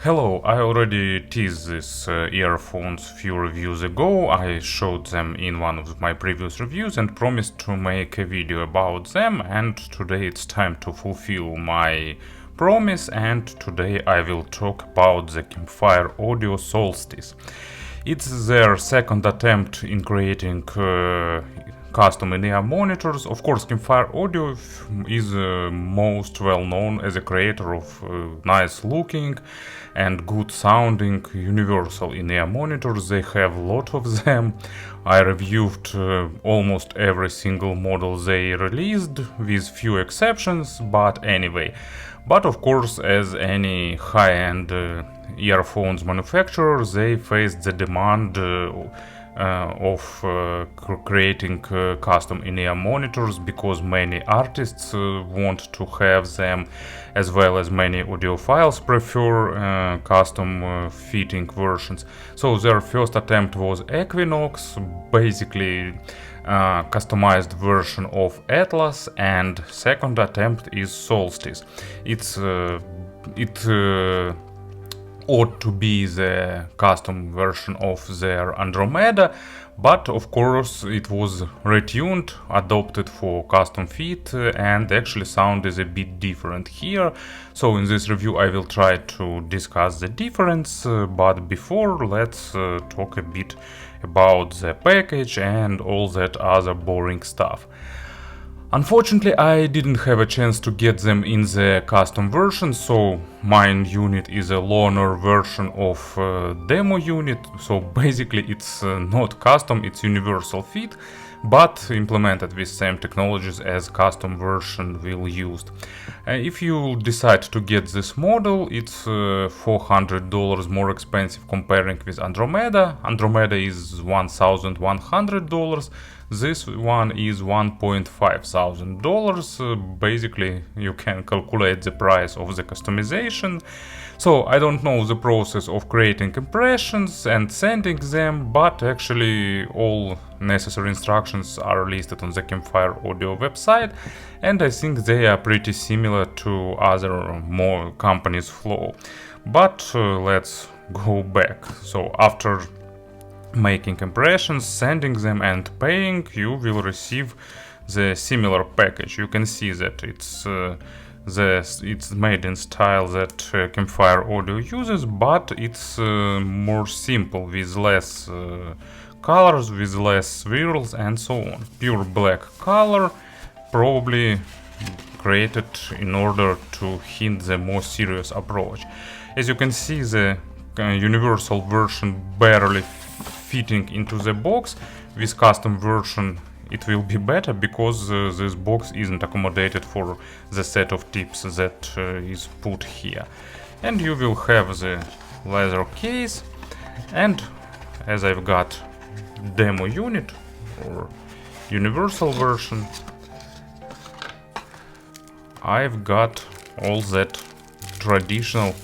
Hello, I already teased these earphones few reviews ago. I showed them in one of my previous reviews and promised to make a video about them, and today it's time to fulfill my promise, and today I will talk about the Campfire Audio Solstice. It's their second attempt in creating custom in-ear monitors. Of course, Campfire Audio is most well known as a creator of nice looking and good sounding universal in-ear monitors. They have a lot of them. I reviewed almost every single model they released, with few exceptions, but anyway. But of course, as any high-end earphones manufacturer, they face the demand of creating custom in-ear monitors, because many artists want to have them, as well as many audiophiles prefer custom fitting versions. So their first attempt was Equinox, basically customized version of Atlas, and second attempt is Solstice. It ought to be the custom version of their Andromeda, but of course it was retuned, adopted for custom fit, and actually sound is a bit different here. So in this review I will try to discuss the difference, but before let's talk a bit about the package and all that other boring stuff. Unfortunately, I didn't have a chance to get them in the custom version, so my unit is a loaner version of demo unit, so basically it's not custom, it's universal fit, but implemented with same technologies as custom version will used. If you decide to get this model, it's $400 more expensive comparing with Andromeda. Andromeda is $1,100. This one is $1,500. Basically, you can calculate the price of the customization. So I don't know the process of creating impressions and sending them, but actually all necessary instructions are listed on the Campfire Audio website, and I think they are pretty similar to other more companies' flow. But let's go back. So after making impressions, sending them and paying, you will receive the similar package. You can see that it's made in style that Campfire Audio uses, but it's more simple, with less colors, with less swirls and so on. Pure black color, probably created in order to hint the more serious approach. As you can see, the universal version barely fitting into the box. With custom version it will be better, because this box isn't accommodated for the set of tips that is put here. And you will have the leather case, and as I've got demo unit or universal version, I've got all that traditional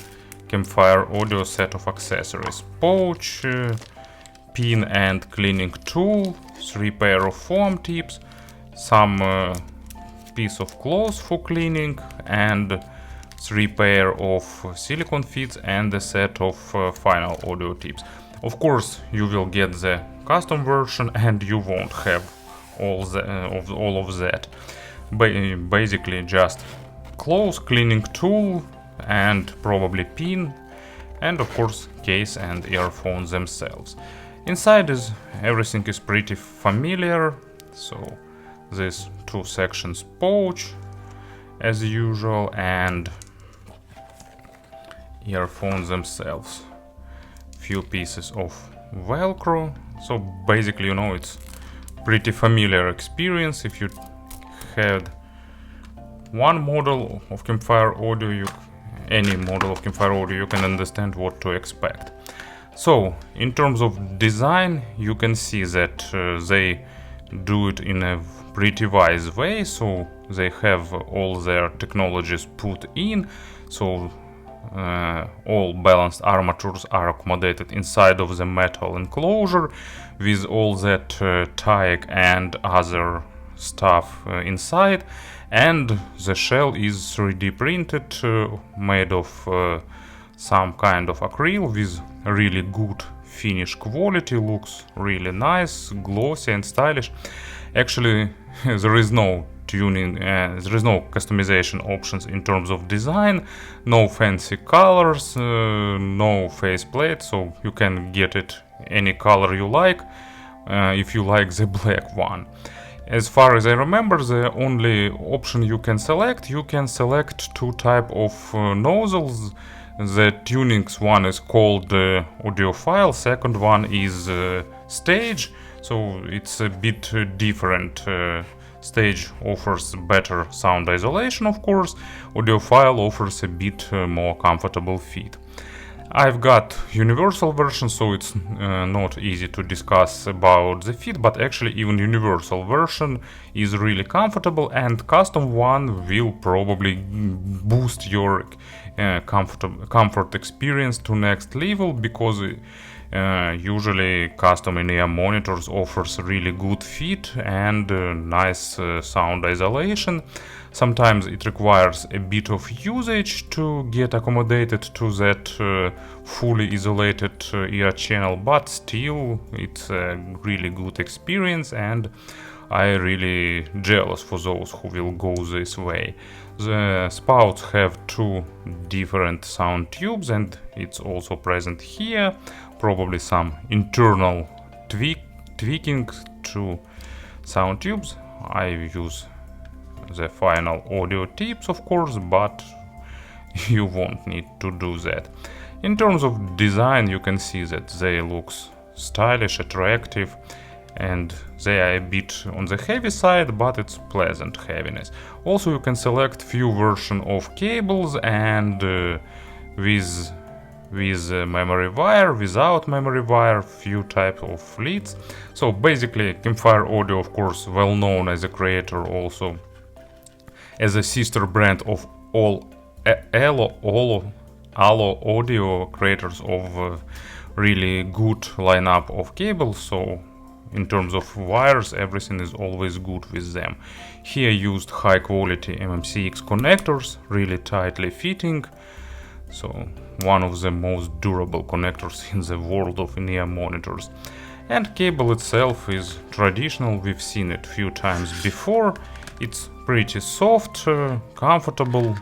Campfire Audio set of accessories: pouch, pin and cleaning tool, 3 pair of foam tips, some piece of cloth for cleaning, and 3 pair of silicone fits, and a set of final audio tips. Of course, you will get the custom version and you won't have all of that. Basically just cloth, cleaning tool, and probably pin, and of course case and earphones themselves. Inside everything is pretty familiar. So these 2 sections: pouch as usual, and earphones themselves. Few pieces of Velcro. So basically, you know, it's pretty familiar experience. If you had one model of Campfire Audio, any model of Campfire Audio, you can understand what to expect. So in terms of design, you can see that they do it in a pretty wise way. So they have all their technologies put in. So all balanced armatures are accommodated inside of the metal enclosure, with all that tag and other stuff inside. And the shell is 3D printed, made of some kind of acrylic with really good finish quality, looks really nice, glossy and stylish. Actually, there is no tuning, there is no customization options in terms of design, no fancy colors, no faceplate, so you can get it any color you like, if you like the black one. As far as I remember, the only option you can select two type of nozzles. The tunings one is called audiophile, second one is stage, so it's a bit different. Stage offers better sound isolation, of course. Audiophile offers a bit more comfortable fit. I've got universal version, so it's not easy to discuss about the fit, but actually even universal version is really comfortable, and custom one will probably boost your comfort experience to next level, because usually custom in-ear monitors offers really good fit and nice sound isolation. Sometimes it requires a bit of usage to get accommodated to that fully isolated ear channel, but still it's a really good experience, and I'm really jealous for those who will go this way. The spouts have two different sound tubes, and it's also present here. Probably some internal tweaking to sound tubes. I use the final audio tips, of course, but you won't need to do that. In terms of design, you can see that they look stylish, attractive, and they are a bit on the heavy side, but it's pleasant heaviness. Also, you can select few versions of cables, and with memory wire, without memory wire, few types of leads. So basically, Campfire Audio, of course, well known as a creator, also as a sister brand of all Allo Audio, creators of really good lineup of cables. So in terms of wires, everything is always good with them. Here used high quality MMCX connectors, really tightly fitting. So one of the most durable connectors in the world of in-ear monitors. And cable itself is traditional, we've seen it a few times before. It's pretty soft, comfortable,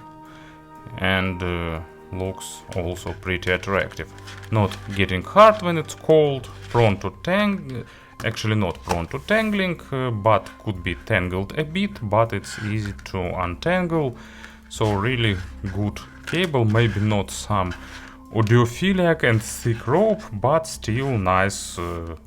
and looks also pretty attractive. Not getting hard when it's cold, prone to actually not prone to tangling, but could be tangled a bit, but it's easy to untangle. So really good cable, maybe not some audiophiliac and thick rope, but still nice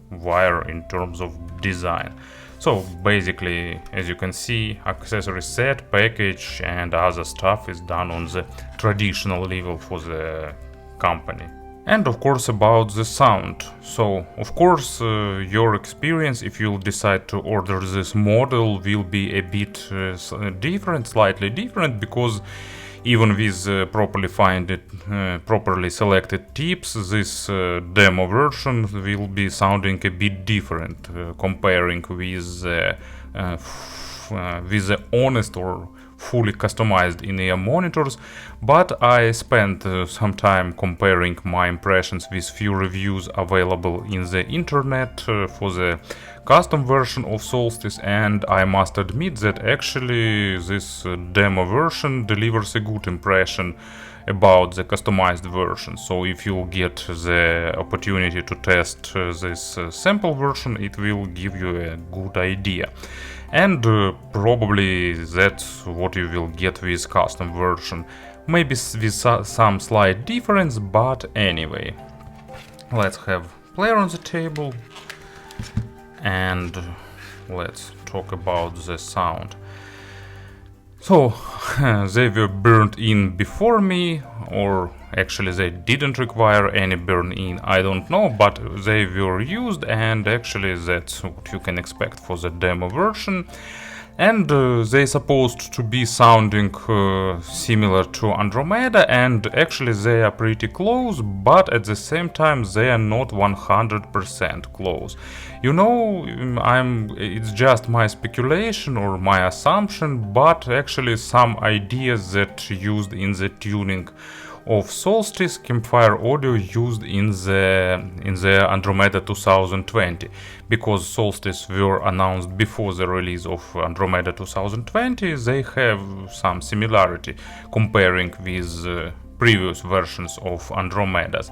wire in terms of design. So basically, as you can see, accessory set, package and other stuff is done on the traditional level for the company. And of course about the sound. So of course your experience, if you'll decide to order this model, will be a bit different, slightly different, because even with properly selected tips, this demo version will be sounding a bit different comparing with the honest or fully customized in-ear monitors. But I spent some time comparing my impressions with few reviews available in the internet for the custom version of Solstice, and I must admit that actually this demo version delivers a good impression about the customized version. So if you get the opportunity to test this sample version, it will give you a good idea. And probably that's what you will get with custom version. Maybe with some slight difference, but anyway. Let's have player on the table and let's talk about the sound. So they were burned in before me, or actually they didn't require any burn in, I don't know, but they were used, and actually that's what you can expect for the demo version. And they're supposed to be sounding similar to Andromeda, and actually they are pretty close, but at the same time they are not 100% close. You know, it's just my speculation or my assumption, but actually some ideas that used in the tuning of Solstice, Campfire Audio used in the Andromeda 2020, because Solstice were announced before the release of Andromeda 2020. They have some similarity comparing with previous versions of Andromedas,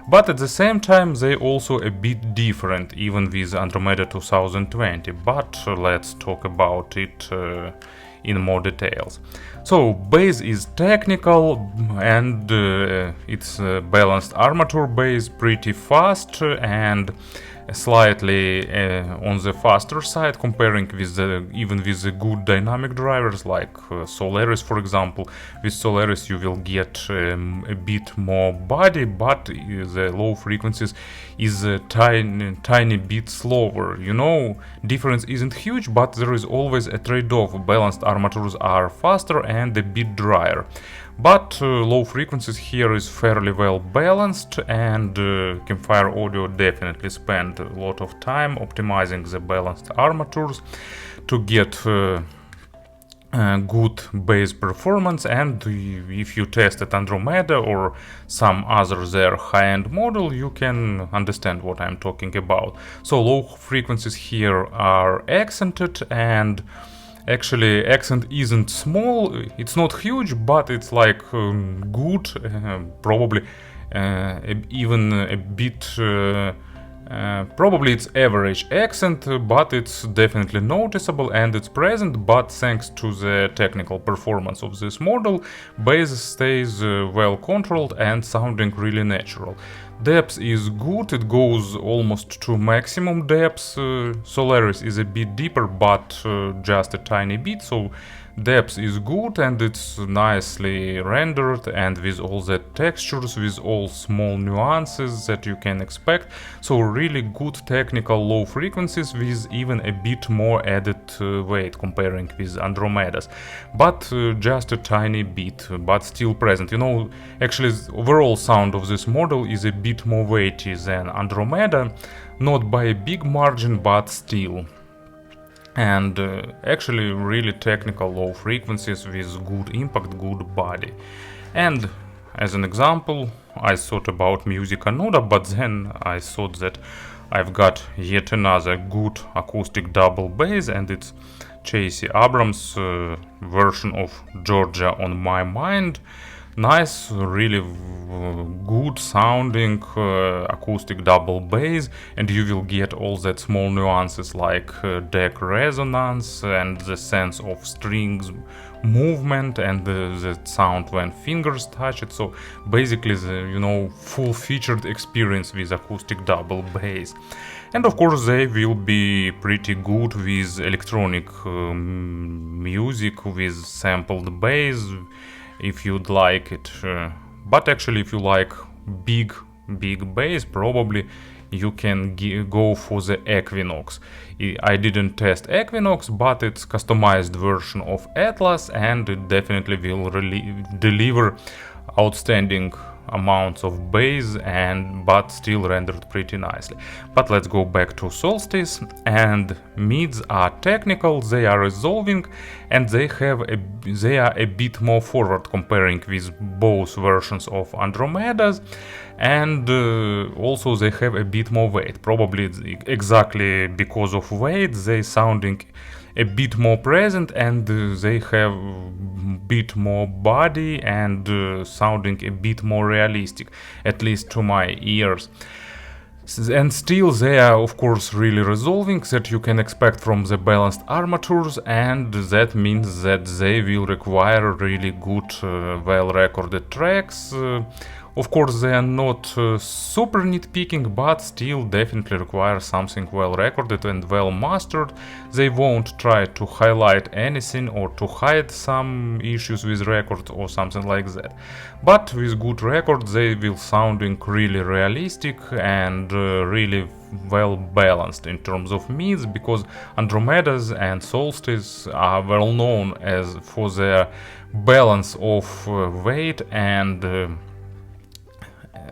but at the same time they also a bit different even with Andromeda 2020, but let's talk about it in more details. So bass is technical, and it's balanced armature bass, pretty fast and slightly on the faster side comparing with even with the good dynamic drivers like Solaris, for example. With Solaris you will get a bit more body, but the low frequencies is a tiny bit slower. You know, difference isn't huge, but there is always a trade-off. Balanced armatures are faster and a bit drier. But low frequencies here is fairly well balanced, and Campfire Audio definitely spent a lot of time optimizing the balanced armatures to get good bass performance. And if you tested Andromeda or some other their high-end model, you can understand what I'm talking about. So low frequencies here are accented, and actually accent isn't small, it's not huge, but it's like good, probably even a bit, probably it's average accent, but it's definitely noticeable and it's present. But thanks to the technical performance of this model, bass stays well controlled and sounding really natural. Depth is good, it goes almost to maximum depth. Solaris is a bit deeper, but just a tiny bit, so depth is good and it's nicely rendered, and with all the textures, with all small nuances that you can expect. So really good technical low frequencies with even a bit more added weight comparing with Andromedas, but just a tiny bit, but still present. You know, actually the overall sound of this model is a bit more weighty than Andromeda, not by a big margin, but still. And actually really technical low frequencies with good impact, good body. And as an example, I thought about Music Anoda, but then I thought that I've got yet another good acoustic double bass, and it's Chasey Abrams version of Georgia on My Mind. Nice, really good sounding acoustic double bass, and you will get all that small nuances like deck resonance and the sense of strings movement and the sound when fingers touch it. So basically the, you know, full featured experience with acoustic double bass. And of course they will be pretty good with electronic music with sampled bass, if you'd like it. But actually if you like big bass, probably you can go for the Equinox. I didn't test Equinox, but it's customized version of Atlas, and it definitely will deliver outstanding amounts of bass, but still rendered pretty nicely. But let's go back to Solstice. And mids are technical, they are resolving, and they are a bit more forward comparing with both versions of Andromedas, and also they have a bit more weight. Probably exactly because of weight they sounding a bit more present, and they have a bit more body and sounding a bit more realistic, at least to my ears. And still they are of course really resolving, that you can expect from the balanced armatures, and that means that they will require really good well recorded tracks. Of course they are not super nitpicking, but still definitely require something well recorded and well mastered. They won't try to highlight anything or to hide some issues with record or something like that. But with good record they will sounding really realistic and really well balanced in terms of mids, because Andromedas and Solstice are well known as for their balance of weight and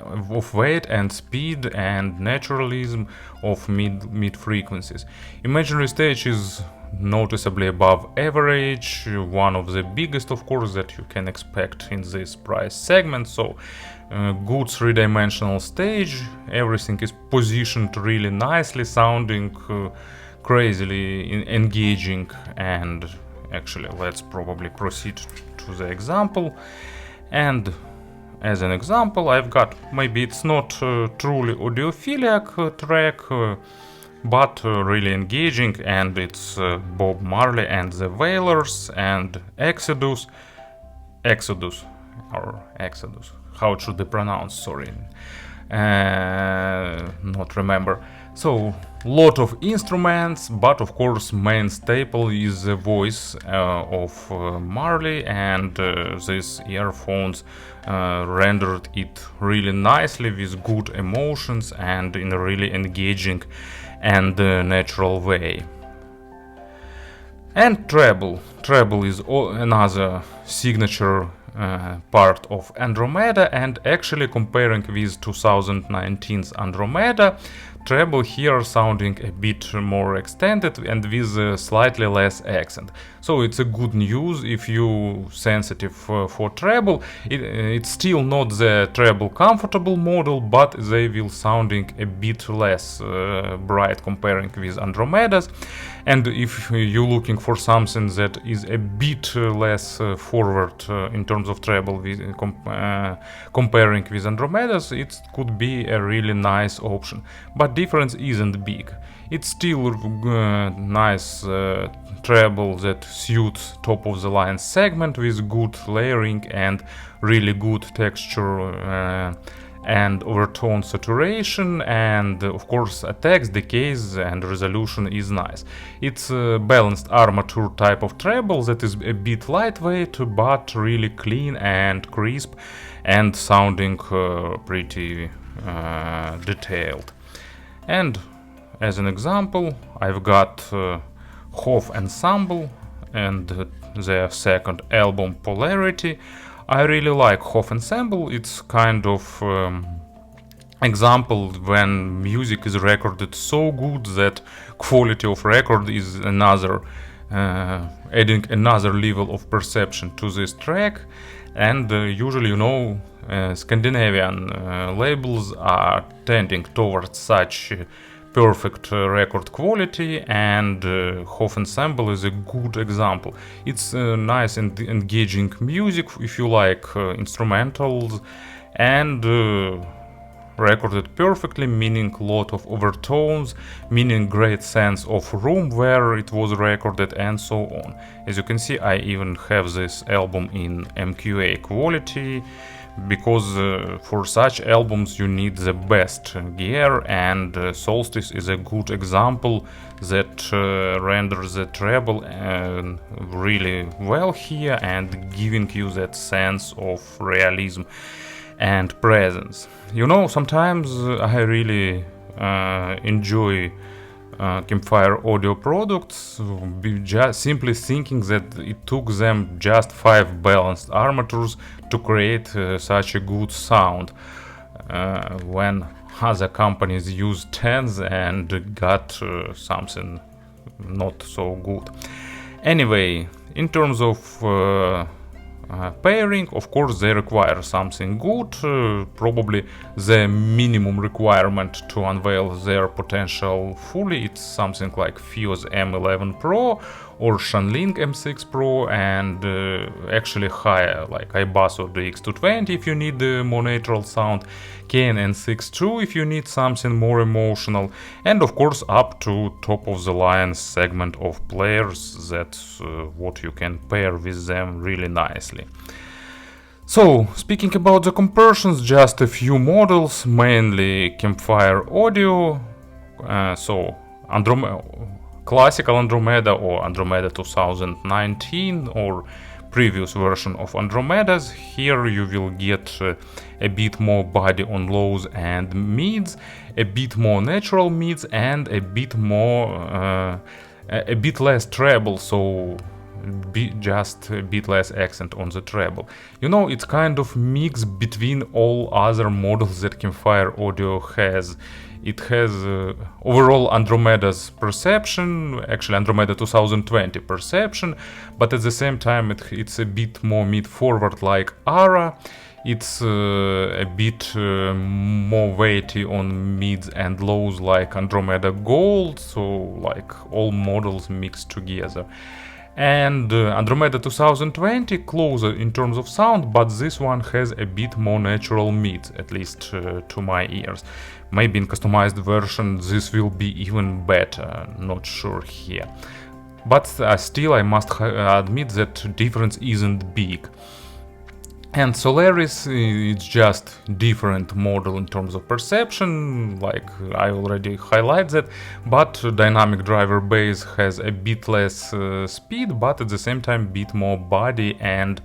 of weight and speed and naturalism of mid frequencies. Imaginary stage is noticeably above average, one of the biggest of course that you can expect in this price segment. So good three-dimensional stage, everything is positioned really nicely, sounding crazily engaging. And actually let's probably proceed to the example. And as an example, I've got, maybe it's not truly audiophilic track, but really engaging, and it's Bob Marley and the Wailers and Exodus, how it should be pronounced, sorry, not remember. So lot of instruments, but of course main staple is the voice of Marley, and these earphones rendered it really nicely with good emotions and in a really engaging and natural way. And treble is another signature part of Andromeda, and actually comparing with 2019's Andromeda, treble here sounding a bit more extended and with slightly less accent. So it's a good news if you sensitive for treble. It's still not the treble comfortable model, but they will sounding a bit less bright comparing with Andromeda's. And if you're looking for something that is a bit less forward in terms of treble comparing with Andromeda's, it could be a really nice option. But difference isn't big. It's still nice treble that suits top of the line segment with good layering and really good texture and overtone saturation, and of course attacks, decays and resolution is nice. It's a balanced armature type of treble that is a bit lightweight but really clean and crisp and sounding pretty detailed. And as an example, I've got Hoff Ensemble and their second album Polarity. I really like Hoff Ensemble. It's kind of example when music is recorded so good that quality of record is another adding another level of perception to this track. And usually, you know, Scandinavian labels are tending towards such perfect record quality, and Hoff Ensemble is a good example. It's nice and engaging music if you like instrumentals, and recorded perfectly, meaning lot of overtones, meaning great sense of room where it was recorded, and so on. As you can see, I even have this album in MQA quality, because for such albums you need the best gear, and Solstice is a good example that renders the treble really well here and giving you that sense of realism and presence. You know, sometimes I really enjoy Campfire audio products, just simply thinking that it took them just 5 balanced armatures to create such a good sound, when other companies use 10s and got something not so good. Anyway, in terms of pairing, of course they require something good, probably the minimum requirement to unveil their potential fully. It's something like Fuse M11 Pro or Shanling M6 Pro, and actually higher, like iBasso DX220 if you need more natural sound, Kane N6 if you need something more emotional, and of course up to top of the line segment of players. That's what you can pair with them really nicely. So, speaking about the compressions, just a few models, mainly Campfire Audio, so classical Andromeda or Andromeda 2019 or previous version of Andromedas. Here you will get a bit more body on lows and mids, a bit more natural mids, and a bit more, a bit less treble, so just a bit less accent on the treble. You know, it's kind of mix between all other models that Campfire Audio has. It has overall Andromeda's perception, actually Andromeda 2020 perception, but at the same time it's a bit more mid-forward like Ara. It's a bit more weighty on mids and lows like Andromeda Gold, so like all models mixed together. And Andromeda 2020 closer in terms of sound, but this one has a bit more natural mids, at least to my ears. Maybe in customized version this will be even better, not sure here. But still I must admit that difference isn't big. And Solaris is just different model in terms of perception, like I already highlighted that, but dynamic driver bass has a bit less speed, but at the same time bit more body, and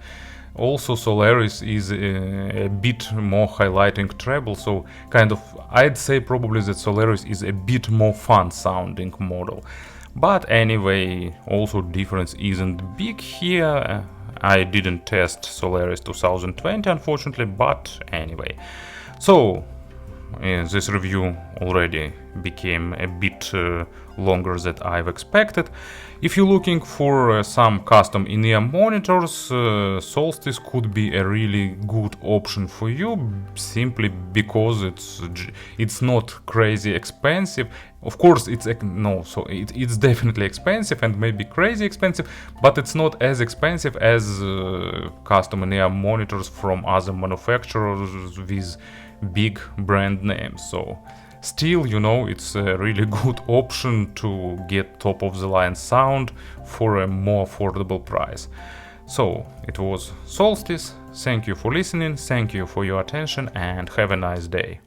also Solaris is a bit more highlighting treble, so kind of I'd say probably that Solaris is a bit more fun sounding model. But anyway, also difference isn't big here. I didn't test Solaris 2020 unfortunately, but anyway. So this review already became a bit longer than I've expected. If you're looking for some custom IEM monitors, Solstice could be a really good option for you, simply because it's not crazy expensive. Of course, it's definitely expensive and maybe crazy expensive, but it's not as expensive as custom IEM monitors from other manufacturers with big brand names. So still, you know, it's a really good option to get top of the line sound for a more affordable price. So it was Solstice. Thank you for listening, thank you for your attention, and have a nice day.